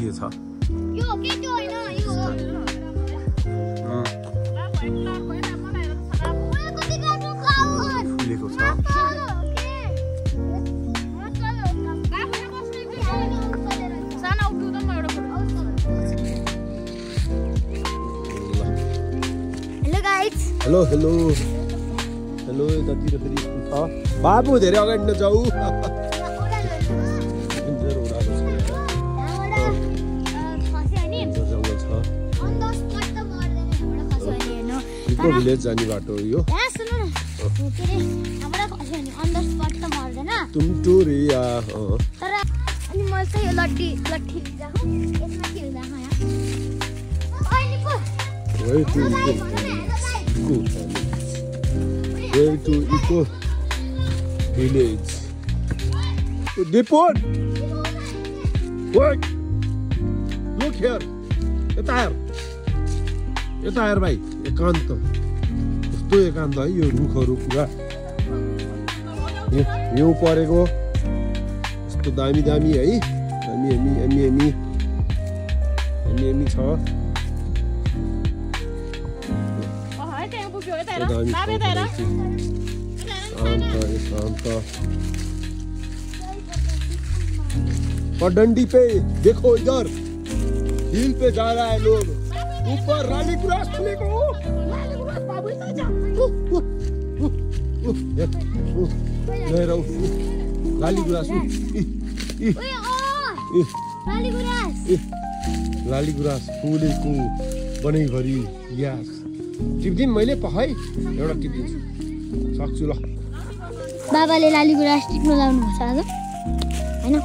के छ यो के त्यो हैन यो फुलेको छ हेलो हेलो हेलो यतातिर फेरि स्कुल छ बाबु धेरै अगाडि नजाऊ भिलेज जाने बाटो यो टुमटुरिया तर अनि म चाहिँ यो लट्ठी लिजाऊ यसमा के हुँदा यहाँ Way to Eco Village. Dipon! What? Look here. यता हेर भाइ एकान्त कस्तो एकान्त है यो रुखहरू पुरा हिउँ परेको यस्तो दामी दामी है हामी छ पगडंडी पे देखो इधर हिल पे जा रहा है लोग ऊपर राली गुरास खुलेगा लाली गुरास फुलेको बनैभरि यास टिप्दिन मैले पखाइ एउटा टिप्दिन्छु सक्छु ल बाबाले लाली गुराँस टिप्नु लाउनु हुन्छ आज हैन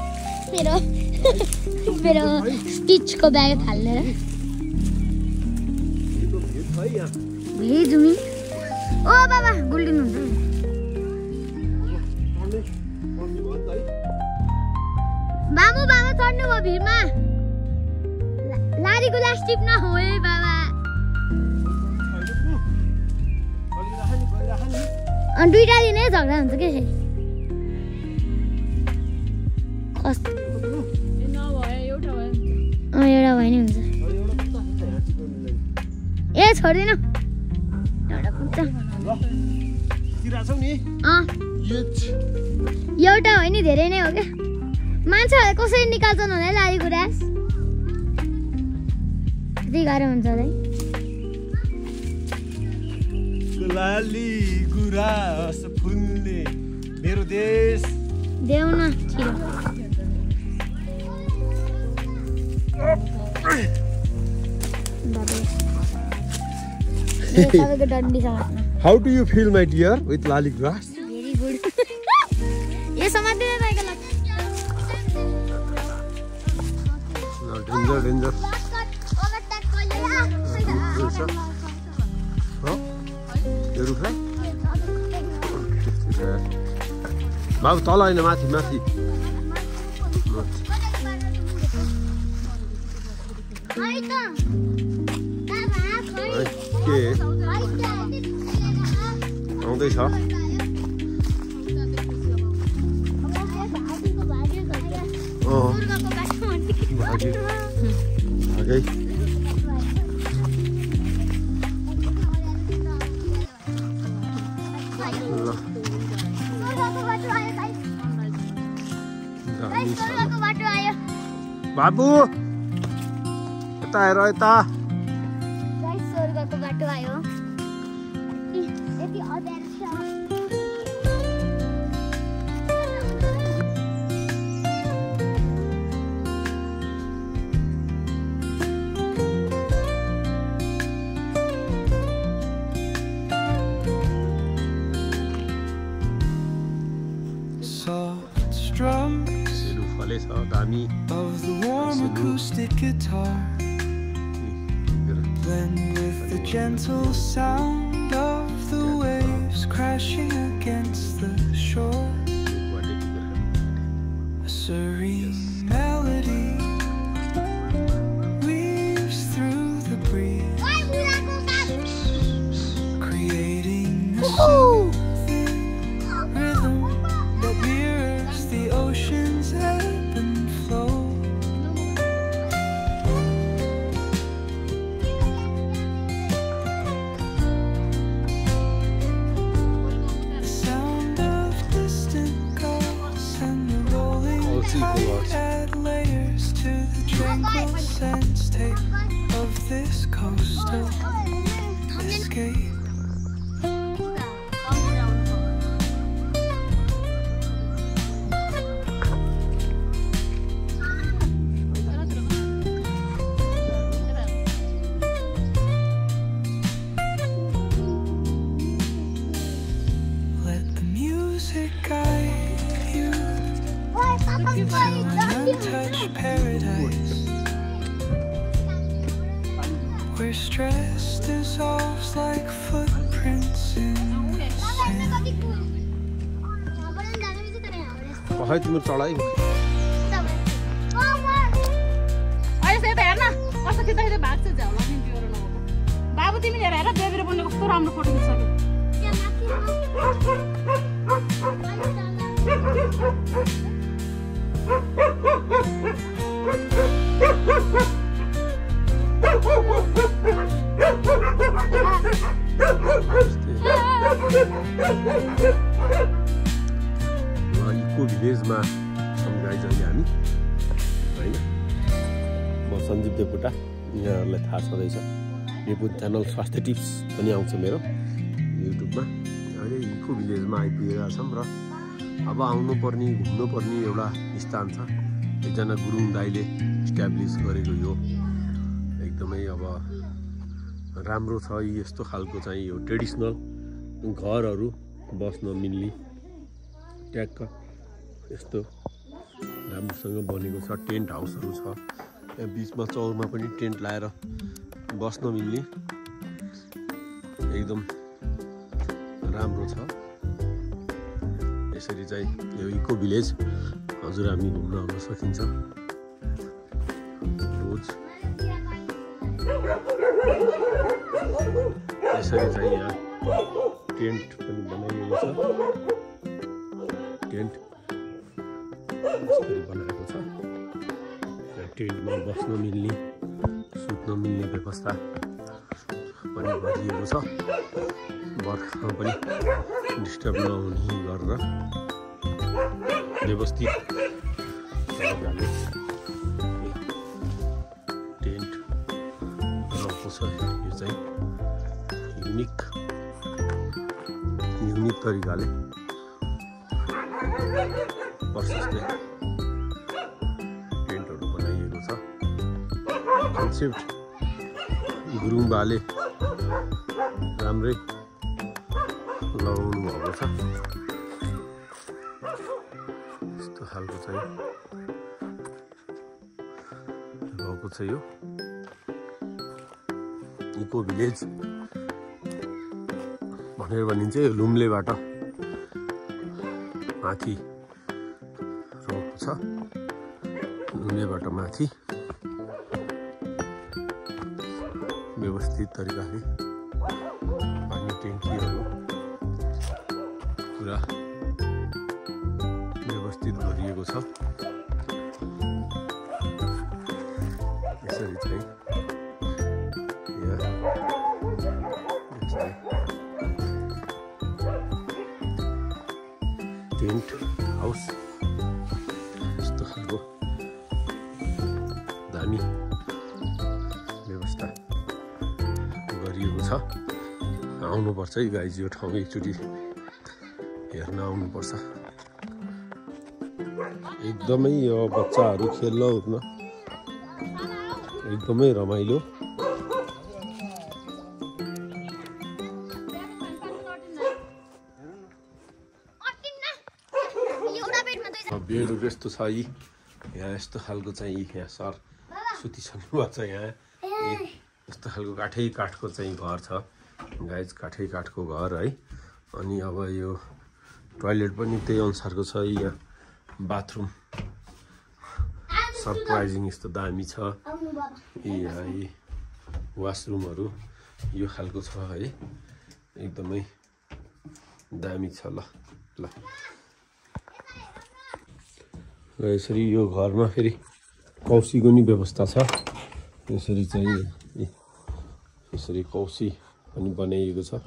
मेरो स्टिचको ब्याग हालेर भेजुमी ओ बाबा गुल्डिनु हुन्छ बाबा चढ्नु भयो भिरमा लाली गुराँस टिप्न हो है बाबा अनि दुईटा दिनै झगडा हुन्छ के एउटा भयो नि हुन्छ ए छोड्दैन एउटा हो नि धेरै नै हो क्या मान्छेहरूले कसरी निकाल्छन् होला लाली गुराँस कति गाह्रो हुन्छ होला लाली गुराँस फुल्ने मेरो देश देऊ न छिरो How do you feel, my dear, with lali grass? Very good. ये समाते हैं भाई गलत. No, danger. यो रुख है? बाबु तल हैन माथि. के आउँदैछ भागै बाबु यता हेर यता स्वर्गको बाटो आयो यति अँध्यारो छ of the warm acoustic guitar blend with the gentle sound of the waves crashing against the shore. A serene melody weaves through the breeze, creating a soothing rhythm that mirrors the ocean's ebb and flow. into an untouched paradise where stress dissolves like footprints in sand. पखाइ तिम्रो चढाइ बाबु तिमी हेर हेर बेबीले बोल्ने कस्तो राम्रो photo खिच्छ इको भिलेजमा छौँ गाइज अहिले हामी होइन म सञ्जीव देवकोटा यहाँहरूलाई थाहा छँदैछ यो च्यानल स्वास्थ्य टिप्स पनि आउँछ मेरो युट्युबमा अहिले इको भिलेजमा आइपुगेका छौँ र अब आउनुपर्ने घुम्नुपर्ने एउटा स्थान छ एकजना गुरुङ दाइले इस्ट्याब्लिस गरेको यो एकदमै अब राम्रो छ यस्तो खालको चाहिँ यो ट्रेडिसनल घरहरू बस्न मिल्ने ट्याक्क यस्तो राम्रोसँग बनेको छ टेन्ट हाउसहरू छ यहाँ बिचमा चौरमा पनि टेन्ट लाएर बस्न मिल्ने एकदम राम्रो छ यसरी चाहिँ यो इको भिलेज हजुर हामी घुम्न आउन सकिन्छ रोज यसरी चाहिँ यहाँ टेन्ट पनि बनाइएको छ टेन्ट यसरी बनाएको छ टेन्टमा बस्न मिल्ने सुत्न मिल्ने व्यवस्था पनि गरिएको छ बर्खामा पनि डिस्टर्ब नहुने गरेर व्यवस्थित तरिकाले टेन्ट रहेको छ यो चाहिँ युनिक तरिकाले प्रशस्तै टेन्टहरू बनाइएको छ कन्सेप्ट गुरुङ बाले राम्रै लगाउनु भएको छ यस्तो खालको चाहिँ भएको छ यो इको भिलेज भनेर भनिन्छ यो लुम्लेबाट माथि रहेको छ लुम्लेबाट माथि व्यवस्थित तरिकाले पानी ट्याङ्कीहरू पुरा व्यवस्थित गरिएको छ यसरी चाहिँ टेन्ट हाउस यस्तो खालको दामी व्यवस्था गरिएको छ आउनुपर्छ है गाइज यो ठाउँ एकचोटि हेर्न आउनुपर्छ एकदमै यो बच्चाहरू खेल्न उठ्न एकदमै रमाइलो बेडहरू यस्तो छ यी यहाँ यस्तो खालको चाहिँ यहाँ सर सुतिसक्नु भएको छ यहाँ यस्तो खालको काठको चाहिँ घर छ गाइज काठको घर है अनि अब यो टोयलेट पनि त्यही अनुसारको छ यहाँ बाथरुम सरप्राइजिङ यस्तो दामी छ यहाँ यी वासरुमहरू यो खालको छ है एकदमै दामी छ ल यसरी यो घरमा फेरि कौसीको नि व्यवस्था छ यसरी चाहिँ यसरी कौसी पनि बनाइएको छ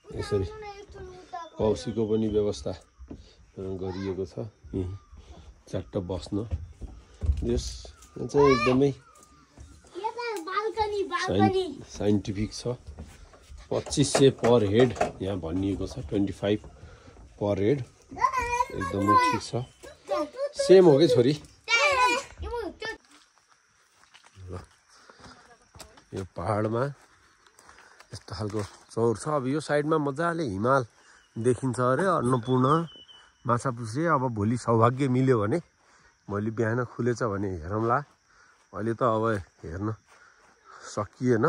यसरी कौसीको पनि व्यवस्था गरिएको छ यही चट्ट बस्न यस चाहिँ एकदमै साइन्टिफिक छ 2500 पर हेड यहाँ भनिएको छ 25 पर हेड एकदमै ठिक छ सेम हो कि छोरी ल यो पहाडमा यस्तो खालको चौर छ अब यो साइडमा मजाले हिमाल देखिन्छ अरे अन्नपूर्ण माछापुच्छ्रे अब भोलि सौभाग्य मिल्यो भने भोलि बिहान खुलेछ भने हेरौँला। अहिले त अब हेर्न सकिएन।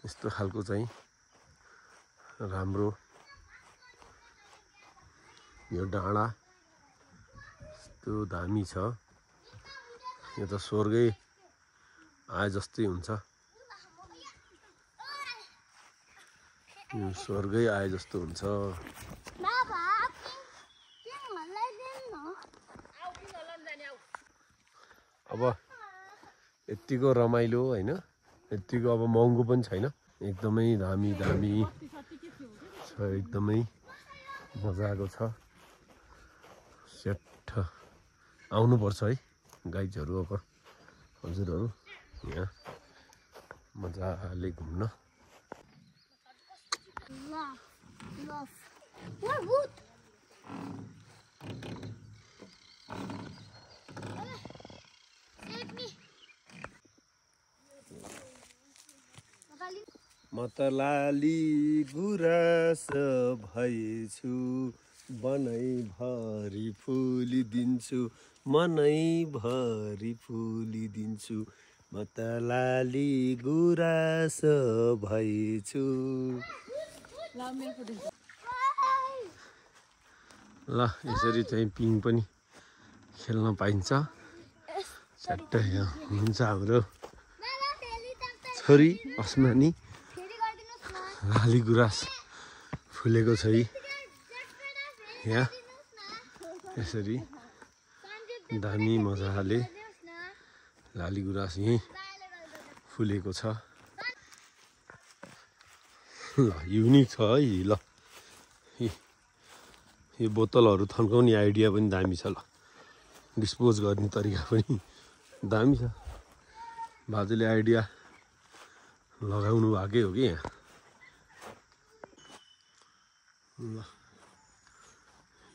यस्तो खालको चाहिँ राम्रो यो डाँडा यस्तो दामी छ। यो त स्वर्गै आए जस्तै हुन्छ। यो स्वर्गै आए जस्तो हुन्छ। अब यतिको रमाइलो होइन, यतिको अब महँगो पनि छैन। एकदमै दामी दामी छ, एकदमै मजाको छ। सेट आउनुपर्छ है गाइजहरू, अब हजुरहरू यहाँ मजाले घुम्न। म त लाली गुराँस भएछु, मनैभरि फुलिदिन्छु, मनैभरि फुलिदिन्छु। म त लाली गुराँस भएछु। ल यसरी चाहिँ पिङ पनि खेल्न पाइन्छ। चट्टै हुन्छ हाम्रो छोरी अस्मानी। लाली गुराँस फुलेको छ यहाँ, यसरी दामी मजाले लाली गुराँस यहीँ फुलेको छ। ल युनिक छ है। ल यो बोतलहरू थन्काउने आइडिया पनि दामी छ। ल डिस्पोज गर्ने तरिका पनि दामी छ। बाजेले आइडिया लगाउनु भएकै हो कि यहाँ। ल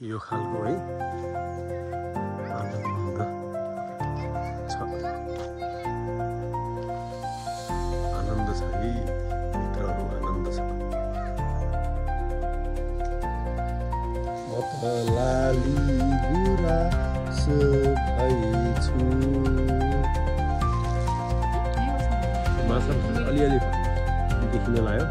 यो खालको है आनन्द छ, आनन्द छ है, भित्रहरू आनन्द छ। म त लाली गुराँस भएछु। माछा अलिअलि देखिन लाग्यो।